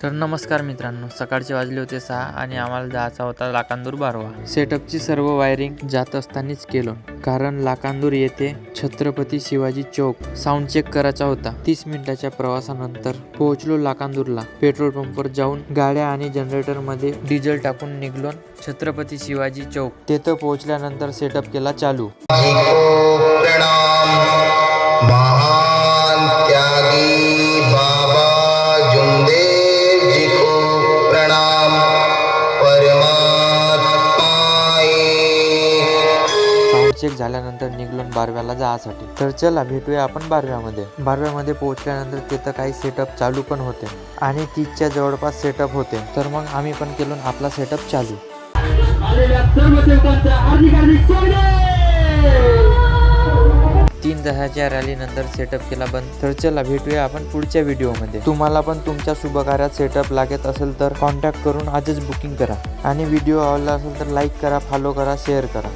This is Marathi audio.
तर नमस्कार मित्रांनो, सकाळचे वाजले होते 6 आणि आम्हाला जायचा होता लाकांदूर बारवा. सेटअपची सर्व वायरिंग जात असतानाच केलं, कारण लाकांदूर येथे छत्रपती शिवाजी चौक साऊंड चेक करायचा होता. 30 मिनिटाच्या प्रवासानंतर पोहोचलो लाकांदूरला. पेट्रोल पंपवर जाऊन गाड्या आणि जनरेटर मध्ये डिझेल टाकून निघलो छत्रपती शिवाजी चौक. तेथे पोहोचल्यानंतर सेटअप केला चालू. साऊंड चेक झाल्यानंतर निघलो बारव्याला जायसाठी. तर चला भेटूया आपण बारव्यामध्ये पोहोचल्यानंतर तिथं काही सेटअप चालू पण होते आणि 30च्या जवळपास सेटअप होते. तर मग आम्ही पण केलो आपला सेटअप चालू. 3 तासाच्या रॅलीनंतर सेटअप केला बंद. तर चला भेटूया आपण पुढच्या व्हिडिओमध्ये. तुम्हाला पण तुमच्या शुभकार्यात सेटअप लागत असेल तर कॉन्टॅक्ट करून आजच बुकिंग करा आणि व्हिडिओ आवडला असेल तर लाईक करा, फॉलो करा, शेअर करा.